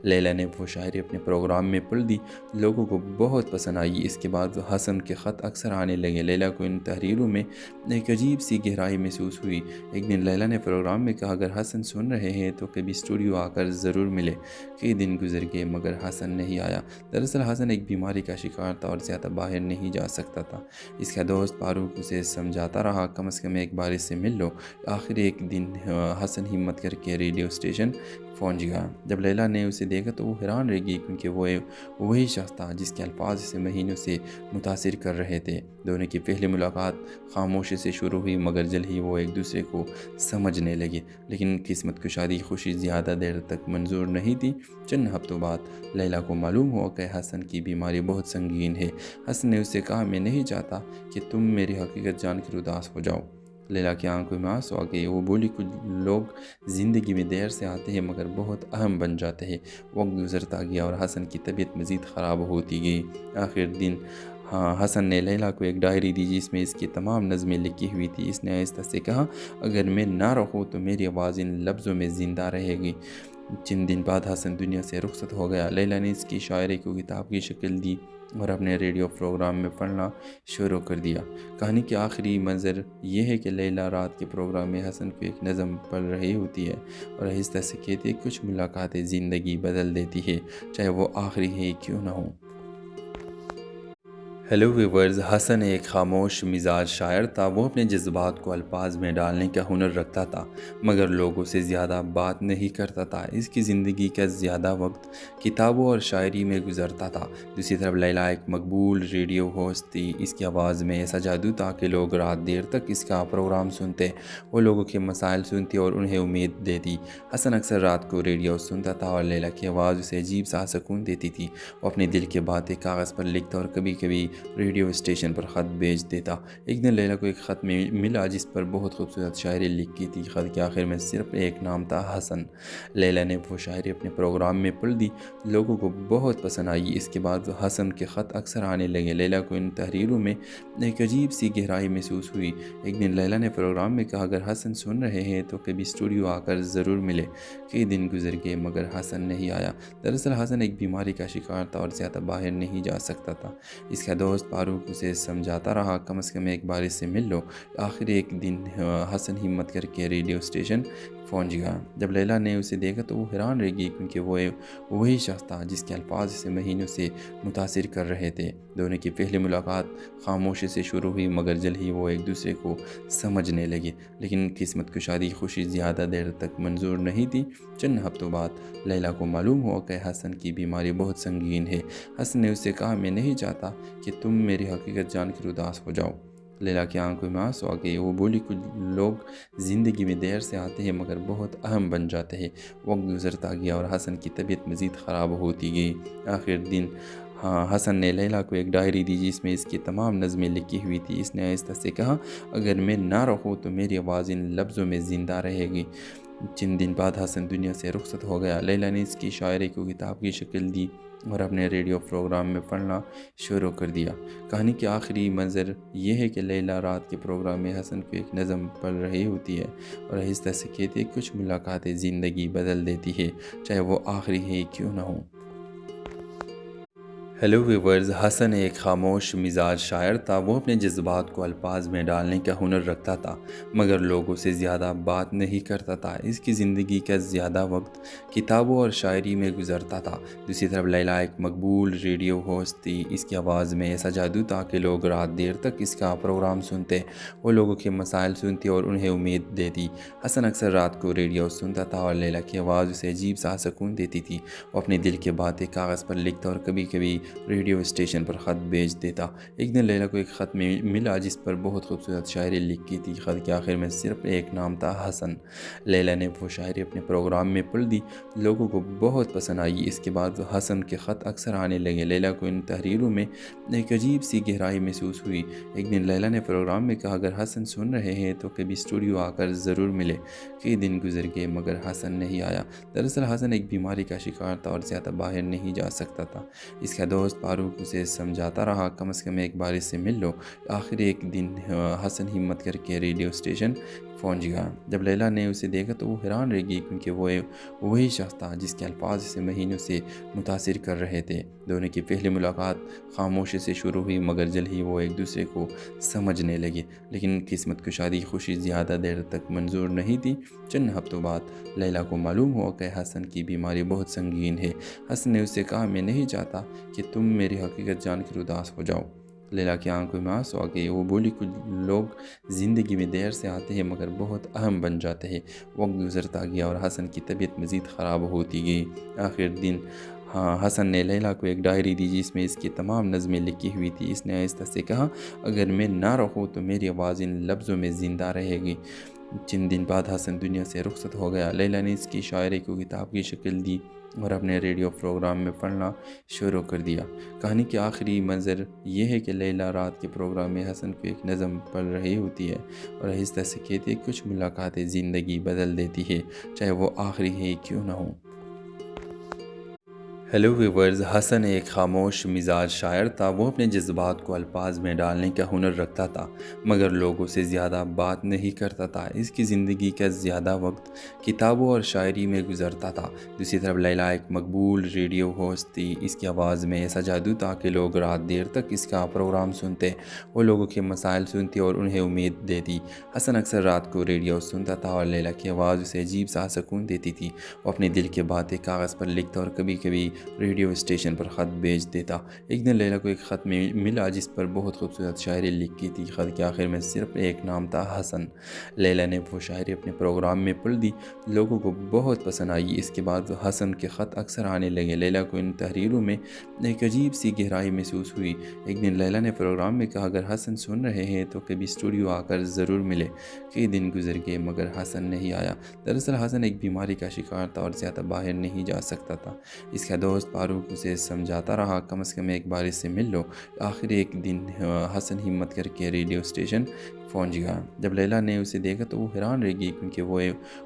लैला ने वो शायरी अपने प्रोग्राम में पढ़ दी। लोगों को बहुत पसंद आई। इसके बाद हसन के ख़त अक्सर आने लगे। लैला को इन तहरीरों में एक अजीब सी गहराई महसूस हुई। एक दिन लैला ने प्रोग्राम में कहा, अगर हसन सुन रहे हैं तो कभी स्टूडियो आकर ज़रूर मिले। कई दिन गुजर गए मगर हसन नहीं आया। दरअसल हसन एक बीमारी का शिकार था और ज़्यादा बाहर नहीं जा सकता था। इसका दोस्त फारूक उसे समझाता रहा, कम से कम एक बार इससे मिल लो। आखिर एक दिन हसन हिम्मत करके रेडियो स्टेशन पहुंच गया। जब लैला ने उसे देखा तो वो हैरान रह गई, क्योंकि वो वही शख्स था जिसके अल्फाज इसे महीनों से मुतासिर कर रहे थे। दोनों की पहली मुलाकात खामोशी से शुरू हुई, मगर जल्द ही वो एक दूसरे को समझने लगे। लेकिन किस्मत कुशादी खुशी ज़्यादा देर तक मंजूर नहीं थी। चंद हफ्तों बाद लैला को मालूम हुआ कि हसन की बीमारी बहुत संगीन है। हसन ने उससे कहा, मैं नहीं चाहता कि तुम मेरी हकीकत जानकर उदास हो जाओ। लैला की आंखों में आंसू आ गए। वो बोली, कुछ लोग ज़िंदगी में देर से आते हैं मगर बहुत अहम बन जाते हैं। वक्त गुजरता गया और हसन की तबीयत मज़ीद ख़राब होती गई। आखिर दिन हसन ने लैला को एक डायरी दी जिसमें इसकी तमाम नज़में लिखी हुई थी। इसने आहिस्ता से कहा, अगर मैं ना रहूँ तो मेरी आवाज़ इन लफ्ज़ों में ज़िंदा रहेगी। चंद दिन बाद हसन दुनिया से रुखसत हो गया। लैला ने इसकी शायरी को किताब की शक्ल दी और अपने रेडियो प्रोग्राम में पढ़ना शुरू कर दिया। कहानी की आखिरी मंजर यह है कि लैला रात के प्रोग्राम में हसन को एक नज़म पढ़ रही होती है और आहिस्ता से कहती है, कुछ मुलाकातें ज़िंदगी बदल देती है, चाहे वो आखिरी ही क्यों ना हो। हेलो व्यूवर्स, हसन एक खामोश मिजाज शायर था। वो अपने जज्बात को अल्फाज में डालने का हुनर रखता था, मगर लोगों से ज़्यादा बात नहीं करता था। इसकी ज़िंदगी का ज़्यादा वक्त किताबों और शायरी में गुजरता था। दूसरी तरफ लैला एक मकबूल रेडियो होस्ट थी। इसकी आवाज़ में ऐसा जादू था कि लोग रात देर तक इसका प्रोग्राम सुनते, वो लोगों के मसाइल सुनती और उन्हें उम्मीद देती। हसन अक्सर रात को रेडियो सुनता था और लैला की आवाज़ उसे अजीब सा सुकून देती थी। वो अपने दिल की बातें कागज़ पर लिखता और कभी कभी ریڈیو اسٹیشن پر خط بھیج دیتا۔ ایک دن لیلا کو ایک خط ملا جس پر بہت خوبصورت شاعری لکھی تھی۔ خط کے آخر میں صرف ایک نام تھا، حسن۔ لیلا نے وہ شاعری اپنے پروگرام میں پڑھ دی، لوگوں کو بہت پسند آئی۔ اس کے بعد حسن کے خط اکثر آنے لگے۔ لیلا کو ان تحریروں میں ایک عجیب سی گہرائی محسوس ہوئی۔ ایک دن لیلا نے پروگرام میں کہا، اگر حسن سن رہے ہیں تو کبھی اسٹوڈیو آ کر ضرور ملے۔ کئی دن گزر گئے مگر حسن نہیں آیا۔ دراصل حسن ایک بیماری کا شکار تھا اور زیادہ باہر نہیں جا سکتا تھا۔ اس کا دوست فاروق اسے سمجھاتا رہا، کم از کم ایک بار اس سے مل لو۔ آخر ایک دن حسن ہمت کر کے ریڈیو اسٹیشن پہنچ گیا۔ جب لیلا نے اسے دیکھا تو وہ حیران رہ گئی، کیونکہ وہ وہی شخص تھا جس کے الفاظ اسے مہینوں سے متاثر کر رہے تھے۔ دونوں کی پہلی ملاقات خاموشی سے شروع ہوئی مگر جلد ہی وہ ایک دوسرے کو سمجھنے لگے۔ لیکن قسمت کشادی خوشی زیادہ دیر تک منظور نہیں تھی۔ چند ہفتوں بعد لیلا کو معلوم ہوا کہ حسن کی بیماری بہت سنگین ہے۔ حسن نے اس سے کہا، میں نہیں چاہتا کہ تم میری حقیقت جان کر اداس ہو جاؤ۔ لیلا کی آنکھوں میں آنسو آ گئے۔ وہ بولی، کچھ لوگ زندگی میں دیر سے آتے ہیں مگر بہت اہم بن جاتے ہیں۔ وقت گزرتا گیا اور حسن کی طبیعت مزید خراب ہوتی گئی۔ آخر دن حسن نے لیلا کو ایک ڈائری دی جس میں اس کی تمام نظمیں لکھی ہوئی تھی۔ اس نے آہستہ سے کہا، اگر میں نہ رہوں تو میری آواز ان لفظوں میں زندہ رہے گی۔ چند دن بعد حسن دنیا سے رخصت ہو گیا۔ لیلا نے اس کی شاعری کو کتاب کی شکل دی اور اپنے ریڈیو پروگرام میں پڑھنا شروع کر دیا۔ کہانی کے آخری منظر یہ ہے کہ لیلا رات کے پروگرام میں حسن کو ایک نظم پڑھ رہی ہوتی ہے اور آہستہ سے کہتی ہے، کچھ ملاقاتیں زندگی بدل دیتی ہے، چاہے وہ آخری ہے کیوں نہ ہو۔ ہیلو ویورز، حسن ایک خاموش مزاج شاعر تھا۔ وہ اپنے جذبات کو الفاظ میں ڈالنے کا ہنر رکھتا تھا مگر لوگوں سے زیادہ بات نہیں کرتا تھا۔ اس کی زندگی کا زیادہ وقت کتابوں اور شاعری میں گزرتا تھا۔ دوسری طرف لیلا ایک مقبول ریڈیو ہوسٹ تھی۔ اس کی آواز میں ایسا جادو تھا کہ لوگ رات دیر تک اس کا پروگرام سنتے۔ وہ لوگوں کے مسائل سنتی اور انہیں امید دیتی۔ حسن اکثر رات کو ریڈیو سنتا تھا اور لیلا کی آواز اسے عجیب سا سکون دیتی تھی۔ وہ اپنے دل کی باتیں کاغذ پر لکھتا اور کبھی کبھی ریڈیو اسٹیشن پر خط بھیج دیتا۔ ایک دن لیلا کو ایک خط ملا جس پر بہت خوبصورت شاعری لکھی تھی۔ خط کے آخر میں صرف ایک نام تھا، حسن۔ لیلا نے وہ شاعری اپنے پروگرام میں پڑھ دی، لوگوں کو بہت پسند آئی۔ اس کے بعد حسن کے خط اکثر آنے لگے۔ لیلا کو ان تحریروں میں ایک عجیب سی گہرائی محسوس ہوئی۔ ایک دن لیلا نے پروگرام میں کہا، اگر حسن سن رہے ہیں تو کبھی اسٹوڈیو آ کر ضرور ملے۔ کئی دن گزر گئے مگر حسن نہیں آیا۔ دراصل حسن ایک بیماری کا شکار تھا اور زیادہ باہر نہیں جا سکتا تھا۔ اس کا دوست فاروق اسے سمجھاتا رہا، کم از کم ایک بار اس سے مل لو۔ آخر ایک دن حسن ہمت کر کے ریڈیو اسٹیشن پہنچ گیا۔ جب لیلا نے اسے دیکھا تو وہ حیران رہ گئی، کیونکہ وہ وہی شخص تھا جس کے الفاظ اسے مہینوں سے متاثر کر رہے تھے۔ دونوں کی پہلی ملاقات خاموشی سے شروع ہوئی مگر جلد ہی وہ ایک دوسرے کو سمجھنے لگے۔ لیکن قسمت کشادی خوشی زیادہ دیر تک منظور نہیں تھی۔ چند ہفتوں بعد لیلا کو معلوم ہوا کہ حسن کی بیماری بہت سنگین ہے۔ حسن نے اس سے کہا، میں نہیں چاہتا کہ تم میری حقیقت جان کر اداس ہو جاؤ۔ لیلا کی آنکھوں میں آنسو آ گئے۔ وہ بولی، کچھ لوگ زندگی میں دیر سے آتے ہیں مگر بہت اہم بن جاتے ہیں۔ وقت گزرتا گیا اور حسن کی طبیعت مزید خراب ہوتی گئی۔ آخر دن حسن نے لیلا کو ایک ڈائری دی جس میں اس کی تمام نظمیں لکھی ہوئی تھی۔ اس نے آہستہ سے کہا، اگر میں نہ رہوں تو میری آواز ان لفظوں میں زندہ رہے گی۔ چند دن بعد حسن دنیا سے رخصت ہو گیا۔ لیلا نے اس کی شاعری کو کتاب کی شکل دی اور اپنے ریڈیو پروگرام میں پڑھنا شروع کر دیا۔ کہانی کے آخری منظر یہ ہے کہ لیلا رات کے پروگرام میں حسن کو ایک نظم پڑھ رہی ہوتی ہے اور آہستہ سے کہتی ہے، کچھ ملاقاتیں زندگی بدل دیتی ہے، چاہے وہ آخری ہے کیوں نہ ہو۔ ہیلو ویورز، حسن ایک خاموش مزاج شاعر تھا۔ وہ اپنے جذبات کو الفاظ میں ڈالنے کا ہنر رکھتا تھا مگر لوگوں سے زیادہ بات نہیں کرتا تھا۔ اس کی زندگی کا زیادہ وقت کتابوں اور شاعری میں گزرتا تھا۔ دوسری طرف لیلا ایک مقبول ریڈیو ہوسٹ تھی۔ اس کی آواز میں ایسا جادو تھا کہ لوگ رات دیر تک اس کا پروگرام سنتے۔ وہ لوگوں کے مسائل سنتی اور انہیں امید دیتی۔ حسن اکثر رات کو ریڈیو سنتا تھا اور لیلا کی آواز اسے عجیب سا سکون دیتی تھی۔ وہ اپنے دل کی باتیں کاغذ پر لکھتا اور کبھی کبھی ریڈیو اسٹیشن پر خط بھیج دیتا۔ ایک دن لیلا کو ایک خط ملا جس پر بہت خوبصورت شاعری لکھی تھی۔ خط کے آخر میں صرف ایک نام تھا، حسن۔ لیلا نے وہ شاعری اپنے پروگرام میں پڑھ دی، لوگوں کو بہت پسند آئی۔ اس کے بعد حسن کے خط اکثر آنے لگے۔ لیلا کو ان تحریروں میں ایک عجیب سی گہرائی محسوس ہوئی۔ ایک دن لیلا نے پروگرام میں کہا، اگر حسن سن رہے ہیں تو کبھی اسٹوڈیو آ کر ضرور ملے۔ کئی دن گزر گئے مگر حسن نہیں آیا۔ دراصل حسن ایک بیماری کا شکار تھا اور زیادہ باہر نہیں جا سکتا تھا۔ اس کا दोस्त फारूक उसे समझाता रहा, कम से कम एक बार इससे मिल लो। आखिर एक दिन हसन हिम्मत करके रेडियो स्टेशन पहुंच गया। जब लैला ने उसे देखा तो वो हैरान रह गई, क्योंकि वो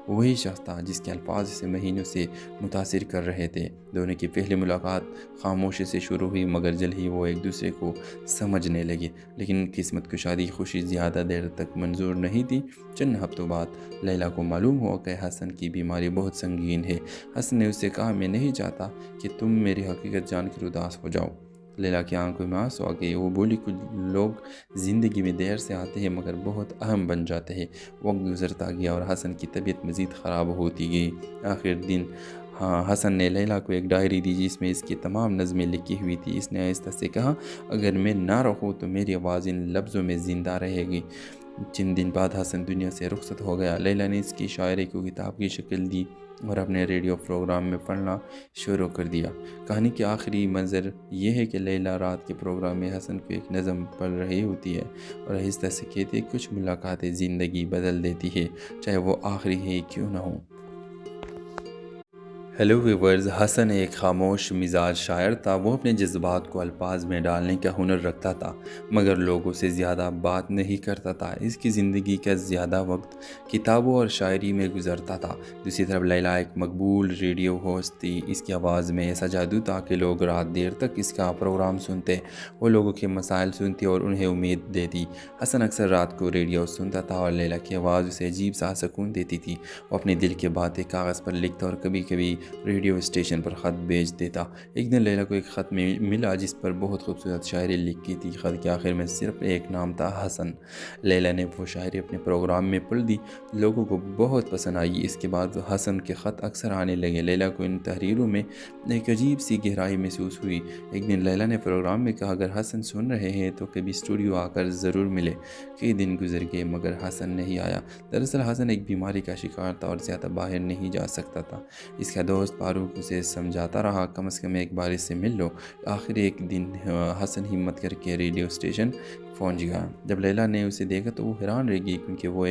वही शख्स था जिसके अल्फाज इसे महीनों से मुतासिर कर रहे थे। दोनों की पहली मुलाकात खामोशी से शुरू हुई, मगर जल्द ही वो एक दूसरे को समझने लगे। लेकिन किस्मत कुशादी खुशी ज़्यादा देर तक मंजूर नहीं थी। चंद हफ्तों बाद लैला को मालूम हुआ कि हसन की बीमारी बहुत संगीन है। हसन ने उससे कहा, मैं नहीं चाहता कि तुम मेरी हकीकत जानकर उदास हो जाओ। लैला की आंखों में आंसू आ गए। वो बोली, कुछ लोग ज़िंदगी में देर से आते हैं मगर बहुत अहम बन जाते हैं। वक्त गुजरता गया और हसन की तबीयत मज़ीद ख़राब होती गई। आखिर दिन हसन ने लैला को एक डायरी दी जिसमें इसकी तमाम नज़में लिखी हुई थी। इसने आहिस्ता से कहा, अगर मैं ना रहूँ तो मेरी आवाज़ इन लफ्ज़ों में ज़िंदा रहेगी। चंद दिन बाद हसन दुनिया से रुखसत हो गया। लैला ने इसकी शायरी को किताब की शक्ल दी और अपने रेडियो प्रोग्राम में पढ़ना शुरू कर दिया। कहानी की आखिरी मंजर यह है कि लैला रात के प्रोग्राम में हसन को एक नज़म पढ़ रही होती है और आहिस्ता से कहती है, कुछ मुलाकातें ज़िंदगी बदल देती है, चाहे वो आखिरी है क्यों ना हो। हेलो व्यूवर्स, हसन एक खामोश मिजाज शायर था। वो अपने जज्बात को अल्फाज में डालने का हुनर रखता था, मगर लोगों से ज़्यादा बात नहीं करता था। इसकी ज़िंदगी का ज़्यादा वक्त किताबों और शायरी में गुजरता था। दूसरी तरफ लैला एक मकबूल रेडियो होस्ट थी। इसकी आवाज़ में ऐसा जादू था कि लोग रात देर तक इसका प्रोग्राम सुनते, वो लोगों के मसाइल सुनती और उन्हें उम्मीद देती। हसन अक्सर रात को रेडियो सुनता था और लैला की आवाज़ उसे अजीब सा सुकून देती थी। वो अपने दिल की बातें कागज़ पर लिखता और कभी कभी रेडियो स्टेशन पर ख़त भेज देता। एक दिन लैला को एक ख़त में मिला जिस पर बहुत खूबसूरत शायरी लिखी थी। ख़त के आखिर में सिर्फ एक नाम था, हसन। लैला ने वो शायरी अपने प्रोग्राम में पढ़ दी। लोगों को बहुत पसंद आई। इसके बाद हसन के ख़त अक्सर आने लगे। लैला को इन तहरीरों में एक अजीब सी गहराई महसूस हुई। एक दिन लैला ने प्रोग्राम में कहा, अगर हसन सुन रहे हैं तो कभी स्टूडियो आकर ज़रूर मिले। कई दिन गुजर गए मगर हसन नहीं आया। दरअसल हसन एक बीमारी का शिकार था और ज़्यादा बाहर नहीं जा सकता था। इसका दोस्त फारूक उसे समझाता रहा, कम से कम एक बार इससे मिल लो। आखिर एक दिन हसन हिम्मत करके रेडियो स्टेशन पहुंच गया। जब लैला ने उसे देखा तो वो हैरान रह गई, क्योंकि वो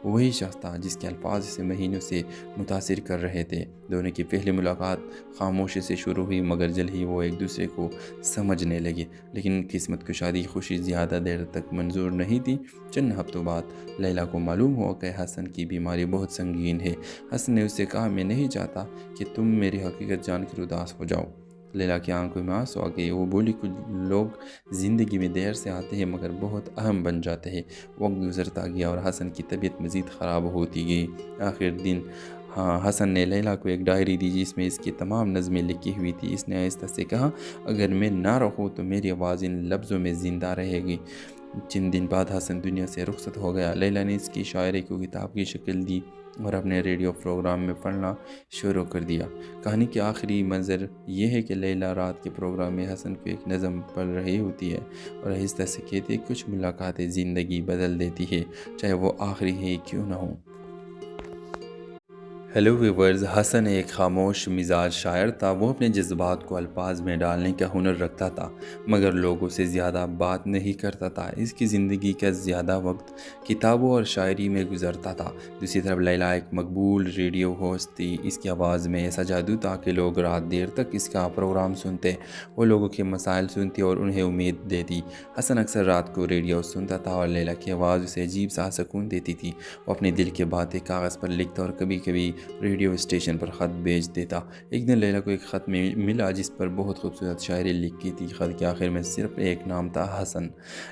वही शख्स था जिसके अल्फाज इसे महीनों से मुतासिर कर रहे थे। दोनों की पहली मुलाकात खामोशी से शुरू हुई, मगर जल्द ही वो एक दूसरे को समझने लगे। लेकिन किस्मत कुशादी खुशी ज़्यादा देर तक मंजूर नहीं थी। चंद हफ्तों बाद लैला को मालूम हुआ कि हसन की बीमारी बहुत संगीन है। हसन ने उससे कहा, मैं नहीं चाहता कि तुम मेरी हकीकत जानकर उदास हो जाओ। लैला की आंखों में आंसू आ गए। वो बोली, कुछ लोग ज़िंदगी में देर से आते हैं मगर बहुत अहम बन जाते हैं। वक्त गुजरता गया और हसन की तबीयत मज़ीद ख़राब होती गई। आखिर दिन हसन ने लैला को एक डायरी दी जिसमें इसकी तमाम नज़में लिखी हुई थी। इसने आहिस्ता से कहा, अगर मैं ना रहूँ तो मेरी आवाज़ इन लफ्ज़ों में ज़िंदा रहेगी। चंद दिन बाद हसन दुनिया से रुखसत हो गया। लैला ने इसकी शायरी को किताब की शक्ल दी और अपने रेडियो प्रोग्राम में पढ़ना शुरू कर दिया। कहानी की आखिरी मंजर यह है कि लैला रात के प्रोग्राम में हसन को एक नज़म पढ़ रही होती है और आहिस्ता से कहती है, कुछ मुलाकातें ज़िंदगी बदल देती है, चाहे वो आखिरी है क्यों ना हो। हेलो व्यूवर्स, हसन एक खामोश मिजाज शायर था। वो अपने जज्बात को अल्फाज में डालने का हुनर रखता था, मगर लोगों से ज़्यादा बात नहीं करता था। इसकी ज़िंदगी का ज़्यादा वक्त किताबों और शायरी में गुजरता था। दूसरी तरफ लैला एक मकबूल रेडियो होस्ट थी। इसकी आवाज़ में ऐसा जादू था कि लोग रात देर तक इसका प्रोग्राम सुनते, वो लोगों के मसाइल सुनती और उन्हें उम्मीद देती। हसन अक्सर रात को रेडियो सुनता था और लैला की आवाज़ उसे अजीब सा सुकून देती थी। वो अपने दिल की बातें कागज़ पर लिखता और कभी कभी रेडियो स्टेशन पर ख़त भेज देता। एक दिन लैला को एक ख़त में मिला जिस पर बहुत खूबसूरत शायरी लिखी थी। ख़त के आखिर में सिर्फ एक नाम था, हसन।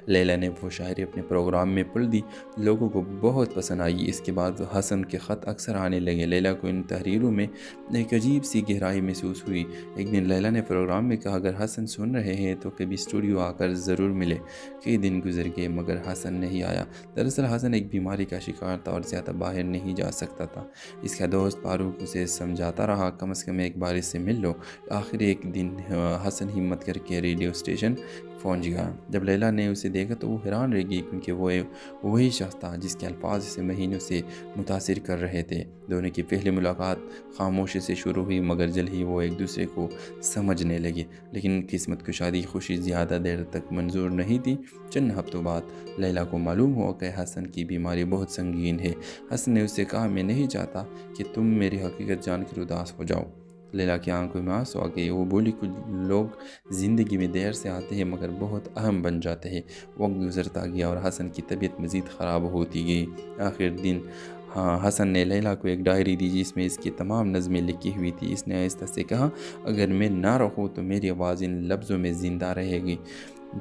लैला ने वो शायरी अपने प्रोग्राम में पढ़ दी। लोगों को बहुत पसंद आई। इसके बाद हसन के ख़त अक्सर आने लगे। लैला को इन तहरीरों में एक अजीब सी गहराई महसूस हुई। एक दिन लैला ने प्रोग्राम में कहा, अगर हसन सुन रहे हैं तो कभी स्टूडियो आकर ज़रूर मिले। कई दिन गुजर गए मगर हसन नहीं आया। दरअसल हसन एक बीमारी का शिकार था और ज़्यादा बाहर नहीं जा सकता था। इसका दोस्त फारूक उसे समझाता रहा, कम से कम एक बार इससे मिल लो। आखिर एक दिन हसन हिम्मत करके रेडियो स्टेशन पहुंच गया। जब लैला ने उसे देखा तो वो हैरान रह गई, क्योंकि वो वही शख्स था जिसके अल्फाज इसे महीनों से मुतासिर कर रहे थे। दोनों की पहली मुलाकात खामोशी से शुरू हुई, मगर जल्द ही वो एक दूसरे को समझने लगे। लेकिन किस्मत कुशादी खुशी ज़्यादा देर तक मंजूर नहीं थी। चंद हफ्तों बाद लैला को मालूम हुआ कि हसन की बीमारी बहुत संगीन है। हसन ने उससे कहा, मैं नहीं चाहता कि तुम मेरी हकीकत जानकर उदास हो जाओ। لیلا کی آنکھوں میں آنسو آ گئے. وہ بولی کچھ لوگ زندگی میں دیر سے آتے ہیں مگر بہت اہم بن جاتے ہیں. وقت گزرتا گیا اور حسن کی طبیعت مزید خراب ہوتی گئی. آخر دن حسن نے لیلا کو ایک ڈائری دی جس میں اس کی تمام نظمیں لکھی ہوئی تھی. اس نے آہستہ سے کہا اگر میں نہ رہوں تو میری آواز ان لفظوں میں زندہ رہے گی.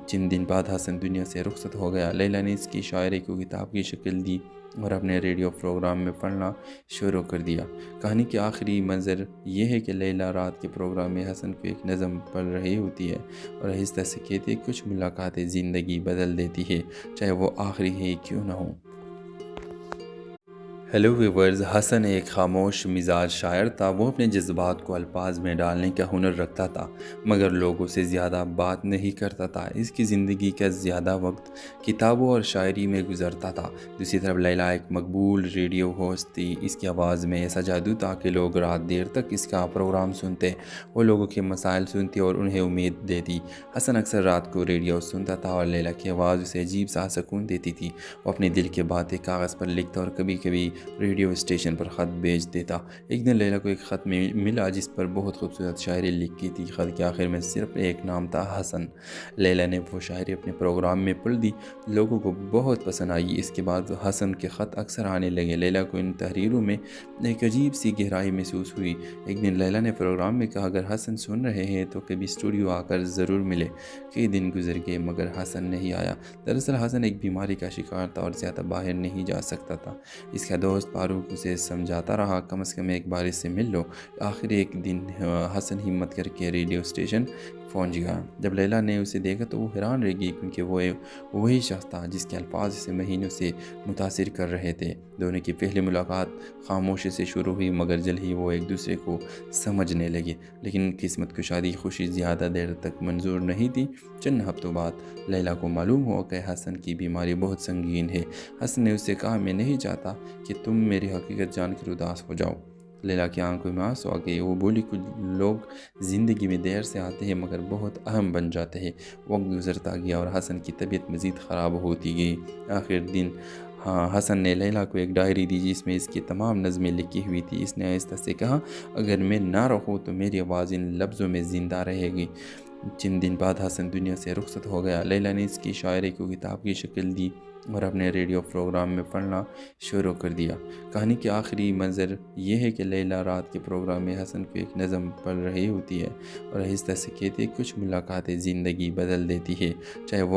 چند دن بعد حسن دنیا سے رخصت ہو گیا. لیلا نے اس کی شاعری کو کتاب کی شکل دی اور اپنے ریڈیو پروگرام میں پڑھنا شروع کر دیا. کہانی کے آخری منظر یہ ہے کہ لیلا رات کے پروگرام میں حسن کو ایک نظم پڑھ رہی ہوتی ہے اور آہستہ سے کہتی ہے کچھ ملاقاتیں زندگی بدل دیتی ہے چاہے وہ آخری ہے کیوں نہ ہو. ہیلو ویورز، حسن ایک خاموش مزاج شاعر تھا. وہ اپنے جذبات کو الفاظ میں ڈالنے کا ہنر رکھتا تھا مگر لوگوں سے زیادہ بات نہیں کرتا تھا. اس کی زندگی کا زیادہ وقت کتابوں اور شاعری میں گزرتا تھا. دوسری طرف لیلا ایک مقبول ریڈیو ہوسٹ تھی. اس کی آواز میں ایسا جادو تھا کہ لوگ رات دیر تک اس کا پروگرام سنتے. وہ لوگوں کے مسائل سنتی اور انہیں امید دیتی. حسن اکثر رات کو ریڈیو سنتا تھا اور لیلا کی آواز اسے عجیب سا سکون دیتی تھی. وہ اپنے دل کی باتیں کاغذ پر لکھتا اور کبھی کبھی ریڈیو اسٹیشن پر خط بھیج دیتا. ایک دن لیلا کو ایک خط ملا جس پر بہت خوبصورت شاعری لکھی تھی. خط کے آخر میں صرف ایک نام تھا، حسن. لیلا نے وہ شاعری اپنے پروگرام میں پڑھ دی. لوگوں کو بہت پسند آئی. اس کے بعد حسن کے خط اکثر آنے لگے. لیلا کو ان تحریروں میں ایک عجیب سی گہرائی محسوس ہوئی. ایک دن لیلا نے پروگرام میں کہا اگر حسن سن رہے ہیں تو کبھی اسٹوڈیو آ کر ضرور ملے. کئی دن گزر گئے مگر حسن نہیں آیا. دراصل حسن ایک بیماری کا شکار تھا اور زیادہ باہر نہیں جا سکتا تھا. اس کا دوست فاروق اسے سمجھاتا رہا کم از کم ایک بار اس سے مل لو. آخر ایک دن حسن ہمت کر کے ریڈیو اسٹیشن پہنچ گیا. جب لیلا نے اسے دیکھا تو وہ حیران رہ گئی کیونکہ وہ وہی شخص تھا جس کے الفاظ اسے مہینوں سے متاثر کر رہے تھے. دونوں کی پہلی ملاقات خاموشی سے شروع ہوئی مگر جلد ہی وہ ایک دوسرے کو سمجھنے لگے. لیکن قسمت کشادی خوشی زیادہ دیر تک منظور نہیں تھی. چند ہفتوں بعد لیلا کو معلوم ہوا کہ حسن کی بیماری بہت سنگین ہے. حسن نے اسے کہا میں نہیں چاہتا کہ تم میری حقیقت جان کر اداس ہو جاؤ. لیلا کی آنکھوں میں آنسو آ گئے. وہ بولی کچھ لوگ زندگی میں دیر سے آتے ہیں مگر بہت اہم بن جاتے ہیں. وقت گزرتا گیا اور حسن کی طبیعت مزید خراب ہوتی گئی. آخر دن حسن نے لیلا کو ایک ڈائری دی جس میں اس کی تمام نظمیں لکھی ہوئی تھی. اس نے آہستہ سے کہا اگر میں نہ رہوں تو میری آواز ان لفظوں میں زندہ رہے گی. چند دن بعد حسن دنیا سے رخصت ہو گیا. لیلا نے اس کی شاعری کو کتاب کی شکل دی اور اپنے ریڈیو پروگرام میں پڑھنا شروع کر دیا. کہانی کے آخری منظر یہ ہے کہ لیلا رات کے پروگرام میں حسن کو ایک نظم پڑھ رہی ہوتی ہے اور آہستہ سے کہتی ہے کچھ ملاقاتیں زندگی بدل دیتی ہے چاہے وہ